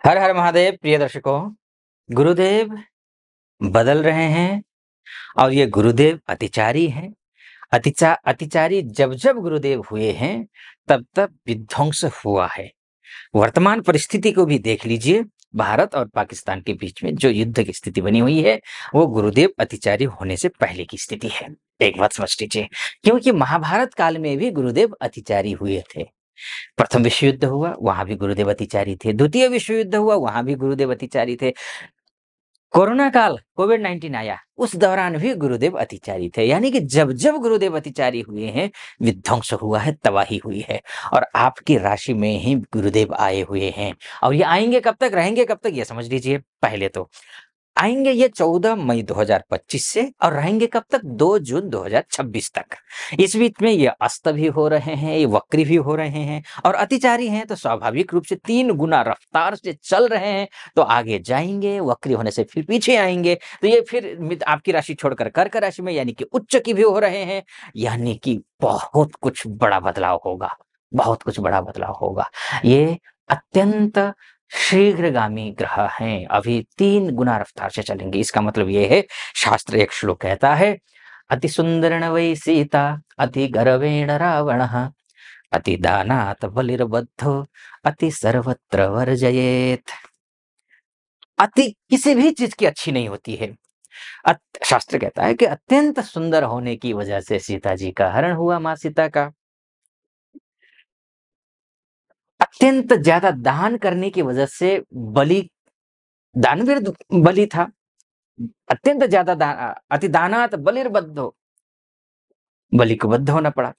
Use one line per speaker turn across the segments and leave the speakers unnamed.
हर हर महादेव प्रिय दर्शकों। गुरुदेव बदल रहे हैं और ये गुरुदेव अतिचारी हैं। अतिचारी जब जब गुरुदेव हुए हैं तब तब विध्वंस हुआ है। वर्तमान परिस्थिति को भी देख लीजिए। भारत और पाकिस्तान के बीच में जो युद्ध की स्थिति बनी हुई है वो गुरुदेव अतिचारी होने से पहले की स्थिति है। एक बात समझ लीजिए, क्योंकि महाभारत काल में भी गुरुदेव अतिचारी हुए थे। प्रथम विश्व युद्ध हुआ, वहां भी गुरुदेव अतिचारी थे। द्वितीय विश्व युद्ध हुआ, वहां भी गुरुदेव अतिचारी थे। कोरोना काल कोविड-19 आया, उस दौरान भी गुरुदेव अतिचारी थे। यानी कि जब जब गुरुदेव अतिचारी हुए हैं विध्वंस हुआ है, तबाही हुई है। और आपकी राशि में ही गुरुदेव आए हुए हैं। और ये आएंगे कब तक, रहेंगे कब तक, ये समझ लीजिए। पहले तो आएंगे ये 14 मई 2025 से और रहेंगे कब तक, 2 जून 2026 तक। इस बीच में ये अस्त भी हो रहे हैं, ये वक्री भी हो रहे हैं। और अतिचारी हैं तो स्वाभाविक रूप से 3 गुना रफ्तार से चल रहे हैं। तो आगे जाएंगे, वक्री होने से फिर पीछे आएंगे। तो ये फिर आपकी राशि छोड़कर कर्क राशि में यानी कि उच्च की भी हो रहे हैं। यानी कि बहुत कुछ बड़ा बदलाव होगा, बहुत कुछ बड़ा बदलाव होगा। ये अत्यंत शीघ्रगामी ग्रह हैं, अभी 3 गुना रफ्तार से चलेंगे। इसका मतलब ये है, शास्त्र एक श्लोक कहता है, अति सुंदरण वै सीता अति गर्वेण रावणः अति दानात बलिर्बद्धो अति सर्वत्र वर्जयेत। अति किसी भी चीज की अच्छी नहीं होती है। शास्त्र कहता है कि अत्यंत सुंदर होने की वजह से सीता जी का हरण हुआ, मां सीता का। अत्यंत ज्यादा दान करने की वजह से बलि, दानवीर बलि था। अत्यंत ज्यादा अति दानात बलिर्बद्धो, बलि को बद्ध होना पड़ा।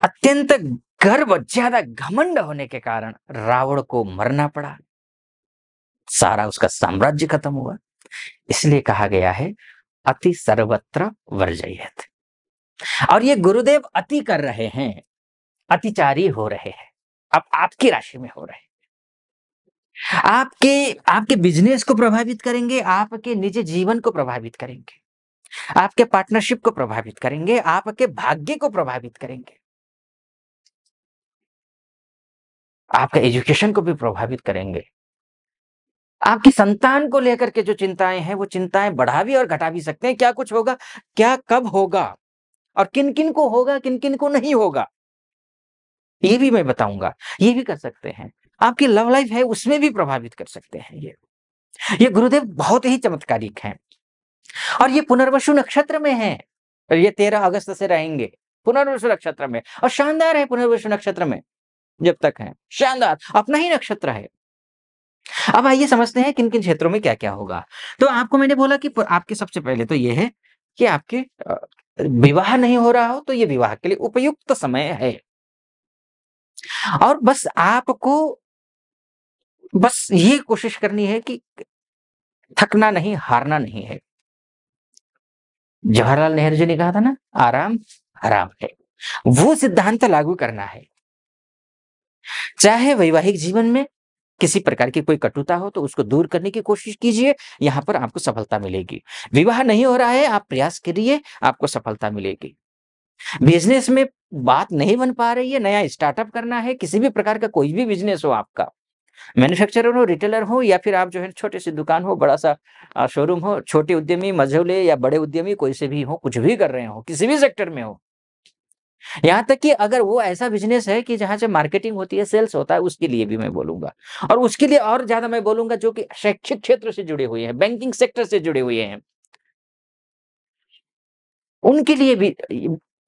अत्यंत गर्व, ज्यादा घमंड होने के कारण रावण को मरना पड़ा, सारा उसका साम्राज्य खत्म हुआ। इसलिए कहा गया है अति सर्वत्र वर्जयेत। और ये गुरुदेव अति कर रहे हैं, अतिचारी हो रहे हैं। अब आपकी राशि में हो रहे हैं। आपके आपके बिजनेस को प्रभावित करेंगे, आपके निजी जीवन को प्रभावित करेंगे, आपके पार्टनरशिप को प्रभावित करेंगे, आपके भाग्य को प्रभावित करेंगे, आपके एजुकेशन को भी प्रभावित करेंगे। आपकी संतान को लेकर के जो चिंताएं हैं वो चिंताएं बढ़ा भी और घटा भी सकते हैं। क्या कुछ होगा, क्या कब होगा और किन किन को होगा, किन किन को नहीं होगा, ये भी मैं बताऊंगा। ये भी कर सकते हैं। आपकी लव लाइफ है उसमें भी प्रभावित कर सकते हैं। ये गुरुदेव बहुत ही चमत्कारिक हैं। और ये पुनर्वसु नक्षत्र में है। ये 13 अगस्त से रहेंगे पुनर्वसु नक्षत्र में। और शानदार है पुनर्वसु नक्षत्र में, जब तक है शानदार, अपना ही नक्षत्र है। अब आइए समझते हैं किन किन क्षेत्रों में क्या क्या होगा। तो आपको मैंने बोला कि आपके सबसे पहले तो ये है कि आपके विवाह नहीं हो रहा हो तो ये विवाह के लिए उपयुक्त समय है। और बस आपको बस ये कोशिश करनी है कि थकना नहीं, हारना नहीं है। जवाहरलाल नेहरू जी ने कहा था ना, आराम हराम है। वो सिद्धांत लागू करना है। चाहे वैवाहिक जीवन में किसी प्रकार की कोई कटुता हो तो उसको दूर करने की कोशिश कीजिए, यहां पर आपको सफलता मिलेगी। विवाह नहीं हो रहा है, आप प्रयास करिए, आपको सफलता मिलेगी। बिजनेस में बात नहीं बन पा रही है, नया स्टार्टअप करना है, किसी भी प्रकार का कोई भी बिजनेस हो आपका, मैन्युफैक्चरर हो, रिटेलर हो, या फिर आप जो है छोटी सी दुकान हो, बड़ा सा शोरूम हो, छोटे उद्यमी, मझोले या बड़े उद्यमी कोई से भी हो, कुछ भी कर रहे हो, किसी भी सेक्टर में हो। यहाँ तक कि अगर वो ऐसा बिजनेस है कि जहाँ से मार्केटिंग होती है, सेल्स होता है, उसके लिए भी मैं बोलूंगा। और उसके लिए और ज्यादा मैं बोलूंगा जो कि शैक्षिक क्षेत्र से जुड़े हुए हैं, बैंकिंग सेक्टर से जुड़े हुए हैं, उनके लिए भी,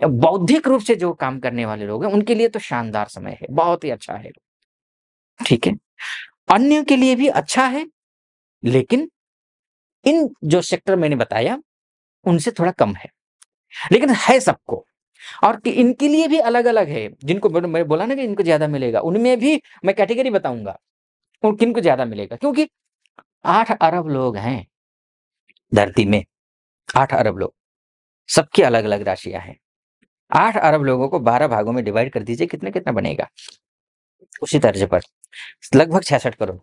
बौद्धिक रूप से जो काम करने वाले लोग हैं उनके लिए तो शानदार समय है, बहुत ही अच्छा है। ठीक है, अन्य के लिए भी अच्छा है, लेकिन इन जो सेक्टर मैंने बताया उनसे थोड़ा कम है, लेकिन है सबको। और इनके लिए भी अलग अलग है। जिनको मैं बोला ना कि इनको ज्यादा मिलेगा, उनमें भी मैं कैटेगरी बताऊंगा और किनको ज्यादा मिलेगा। क्योंकि 8 अरब लोग हैं धरती में, 8 अरब लोग, सबकी अलग अलग राशियां हैं। 8 अरब लोगों को 12 भागों में डिवाइड कर दीजिए, कितना कितना बनेगा, उसी तर्ज पर लगभग 66 करोड़,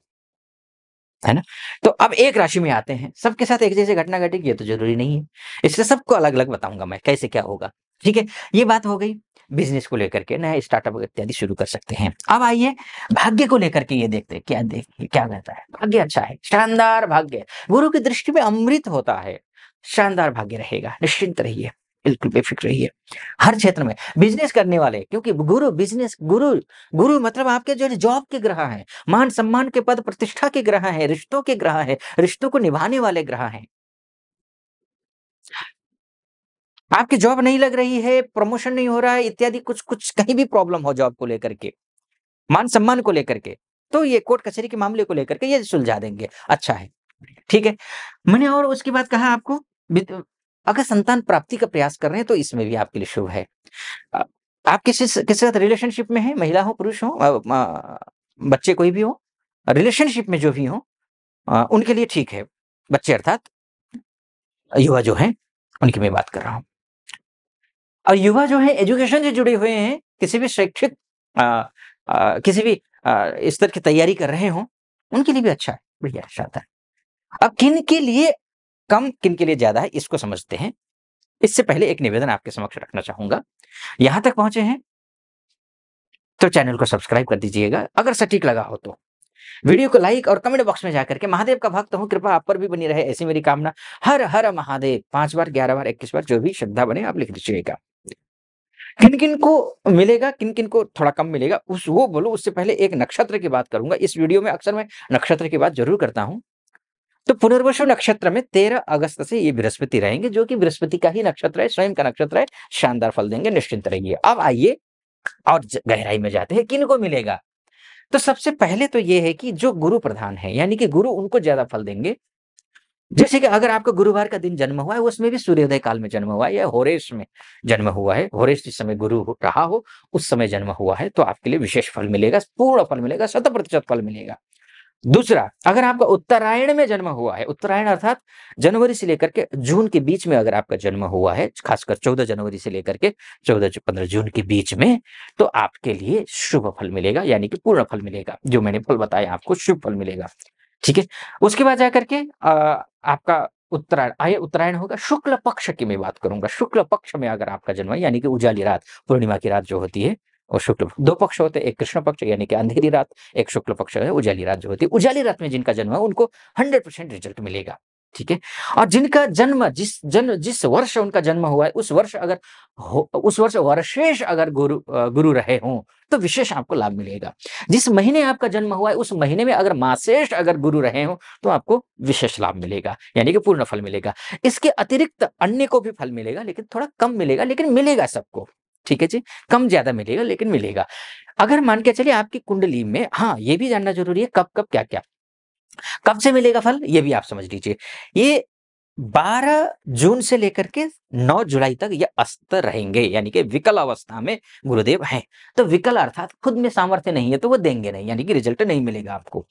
है ना। तो अब एक राशि में आते हैं, सबके साथ एक जैसे घटना घटेगी ये तो जरूरी नहीं है, इसलिए सबको अलग अलग बताऊंगा मैं कैसे क्या होगा। ठीक है? ये बात हो गई बिज़नेस को लेकर के, नया स्टार्टअप इत्यादि शुरू कर सकते हैं। अब आइए भाग्य को लेकर के ये देखते हैं, क्या कहता है? भाग्य अच्छा है, शानदार भाग्य, गुरु की दृष्टि में अमृत होता है, शानदार भाग्य रहेगा, निश्चिंत रहिए, बिल्कुल बेफ़िक्र रहिए। हर क्षेत्र में बिज़नेस करने वाले, क्योंकि गुरु मतलब आपके जो जॉब के ग्रह हैं, मान-सम्मान के, पद प्रतिष्ठा के ग्रह हैं, रिश्तों के ग्रह हैं, रिश्तों को निभाने वाले ग्रह हैं। आपकी जॉब नहीं लग रही है, प्रमोशन नहीं हो रहा है इत्यादि, कुछ कहीं भी प्रॉब्लम हो जॉब को लेकर के, मान-सम्मान को लेकर के, तो ये कोर्ट कचहरी के मामले को लेकर के ये सुलझा देंगे, अच्छा है, ठीक है। मैंने और उसके बाद कहा आपको विद अगर संतान प्राप्ति का प्रयास कर रहे हैं तो इसमें भी आपके लिए शुभ है। अ, आप किसी के साथ रिलेशनशिप में हैं, महिला हो, पुरुष हो, बच्चे कोई भी हो, रिलेशनशिप में जो भी हो, उनके लिए ठीक है। बच्चे अर्थात युवा जो हैं, उनकी मैं बात कर रहा हूँ। और युवा जो है एजुकेशन से जुड़े हुए हैं, किसी भी शैक्षिक अ किसी भी स्तर की तैयारी कर रहे हों, उनके लिए भी अच्छा है, बढ़िया है, शानदार। अब किन के लिए कम, किन के लिए ज़्यादा है, इसको समझते हैं। इससे पहले एक निवेदन आपके समक्ष रखना चाहूँगा। यहाँ तक पहुँचे हैं, तो चैनल को सब्सक्राइब कर दीजिएगा, अगर सटीक लगा हो तो। वीडियो को लाइक और कमेंट बॉक्स में जाकर के महादेव का भक्त हूँ, कृपा आप पर भी बनी रहे, ऐसी मेरी कामना। हर हर महादेव 5 बार, 11 बार, 21 बार, जो भी श्रद्धा बने आप लिख दीजिएगा। किन-किन को मिलेगा, किन-किन को थोड़ा कम मिलेगा, उस वो बोलूँ उससे पहले एक नक्षत्र की बात करूँगा। इस वीडियो में अक्सर मैं नक्षत्र की बात ज़रूर करता हूँ। तो पुनर्वसु नक्षत्र में 13 अगस्त से ये बृहस्पति रहेंगे, जो कि बृहस्पति का ही नक्षत्र है, स्वयं का नक्षत्र है, शानदार फल देंगे, निश्चिंत रहिए। अब आइए और गहराई में जाते हैं, किनको मिलेगा? तो सबसे पहले तो ये है कि जो गुरु प्रधान है, यानी कि गुरु उनको ज़्यादा फल देंगे। जैसे कि अगर आपका गुरुवार का दिन जन्म हुआ है, उसमें भी सूर्योदय काल में जन्म हुआ है या होरेश में जन्म हुआ है, होरेश जिस समय गुरु रहा हो, उस समय जन्म हुआ है, तो आपके लिए विशेष फल मिलेगा, पूर्ण फल मिलेगा, 100% फल मिलेगा। दूसरा, अगर आपका उत्तरायण में जन्म हुआ है, उत्तरायण अर्थात जनवरी से लेकर के जून के बीच में अगर आपका जन्म हुआ है, खासकर 14 जनवरी से लेकर के 15 जून के बीच में, तो आपके लिए शुभ फल मिलेगा, यानी कि पूर्ण फल मिलेगा। जो मैंने फल बताए आपको, शुभ फल मिलेगा। ठीक है? उसके बाद जाकर के आपका उत्तरायण उत्तरायण होगा, शुक्ल पक्ष की मैं बात करूँगा। शुक्ल पक्ष में अगर आपका जन्म है, यानी कि उजाली रात, पूर्णिमा की रात जो होती है, और शुक्ल 2 पक्ष होते हैं, एक कृष्ण पक्ष यानी कि अंधेरी रात, एक शुक्ल पक्ष है, उजाली रात जो होती है। उजाली रात में जिनका जन्म है, उनको 100% रिज़ल्ट मिलेगा। ठीक है? और जिनका जन्म जिस वर्ष उनका जन्म हुआ है, उस वर्ष वर्षेश अगर गुरु रहे हों, तो विशेष आपको लाभ मिलेगा। जिस महीने आपका जन्म हुआ है, उस महीने में अगर मासेश अगर गुरु रहे हों, तो आपको विशेष लाभ मिलेगा, यानी कि पूर्ण फल मिलेगा। इसके अतिरिक्त अन्य को भी फल मिलेगा, लेकिन थोड़ा कम मिलेगा, लेकिन मिलेगा सबको। ठीक है जी? कम-ज़्यादा मिलेगा, लेकिन मिलेगा। अगर मान के चलिए आपकी कुंडली में, हाँ, ये भी जानना ज़रूरी है कब-कब, क्या-क्या, कब से मिलेगा फल, ये भी आप समझ लीजिए। ये 12 जून से लेकर के 9 जुलाई तक ये अस्त रहेंगे, यानी कि विकल अवस्था में गुरुदेव हैं। तो विकल अर्थात खुद में सामर्थ्य नहीं है, तो वो देंगे नहीं, यानी कि रिज़ल्ट नहीं मिलेगा आपको।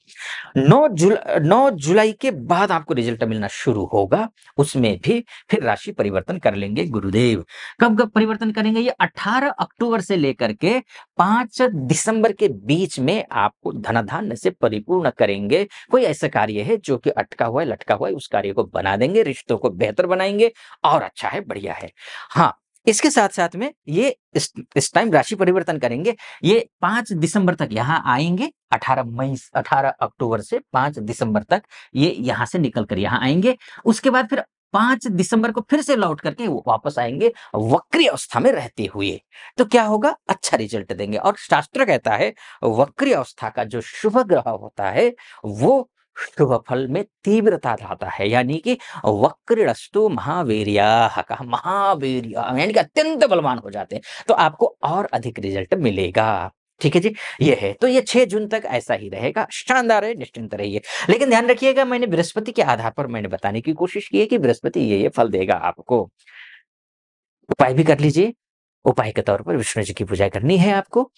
9 जुलाई के बाद आपको रिज़ल्ट मिलना शुरू होगा, उसमें भी फिर राशि परिवर्तन कर लेंगे गुरुदेव। कब-कब परिवर्तन करेंगे? ये 18 अक्टूबर से लेकर के 5 दिसंबर के बीच में आपको धनाधान्य से परिपूर्ण करेंगे। कोई ऐसा कार्य है जो कि अटका हुआ है, लटका हुआ है, उस कार्य को बना देंगे, रिश्तों को बेहतर बनाएँगे और अच्छा है, बढ़िया है। हाँ, इसके साथ-साथ में ये इस टाइम राशि परिवर्तन करेंगे, ये 5 दिसंबर तक यहाँ आएँगे, 18 अक्टूबर से 5 दिसंबर तक ये यहाँ से निकल कर यहाँ आएँगे। उसके बाद फिर 5 दिसंबर को फिर से लौट करके वो वापस आएँगे वक्री अवस्था में रहते हुए। तो क्या होगा? अच्छा रिज़ल्ट देंगे, और शास्त्र कहता है वक्री अवस्था का जो शुभ ग्रह होता है, वो शुभ फल में तीव्रता लाता है, यानी कि वक्रस्तु महावीर्याः, कहा महावीर्य यानी कि अत्यंत बलवान हो जाते हैं, तो आपको और अधिक रिजल्ट मिलेगा। ठीक है जी? ये है। तो ये 6 जून तक ऐसा ही रहेगा, शानदार है, निश्चिंत रहिए। लेकिन ध्यान रखिएगा, मैंने बृहस्पति के आधार पर मैंने बताने की कोशिश की है कि बृहस्पति ये फल देगा आपको। उपाय भी कर लीजिए। उपाय के तौर पर विष्णु जी की पूजा करनी है आपको,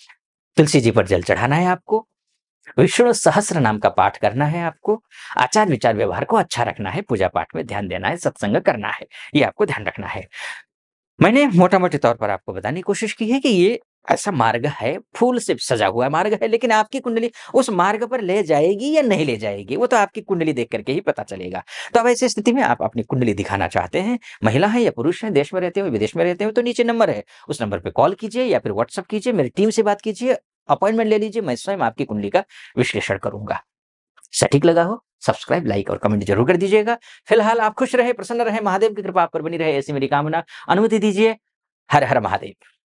तुलसी जी पर जल चढ़ाना है आपको, विष्णु सहस्त्र नाम का पाठ करना है आपको, आचार विचार व्यवहार को अच्छा रखना है, पूजा पाठ में ध्यान देना है, सत्संग करना है, ये आपको ध्यान रखना है। मैंने मोटा-मोटे तौर पर आपको बताने की कोशिश की है कि ये ऐसा मार्ग है, फूल से सजा हुआ मार्ग है, लेकिन आपकी कुंडली उस मार्ग पर ले जाएगी या नहीं ले जाएगी, वो तो आपकी कुंडली देख कर के ही पता चलेगा। तो अब ऐसी स्थिति में आप अपनी कुंडली दिखाना चाहते हैं, महिला हैं या पुरुष हैं, देश में रहते हो, विदेश में रहते हो, तो नीचे नंबर है, उस नंबर पे कॉल कीजिए या फिर व्हाट्सएप कीजिए, मेरी टीम से बात कीजिए, अपॉइंटमेंट ले लीजिए, मैं स्वयं आपकी कुंडली का विश्लेषण करूँगा। सटीक लगा हो, सब्सक्राइब, लाइक और कमेंट ज़रूर कर दीजिएगा। फिलहाल आप खुश रहें, प्रसन्न रहें, महादेव की कृपा आप पर बनी रहे, ऐसी मेरी कामना। अनुमति दीजिए। हर हर महादेव।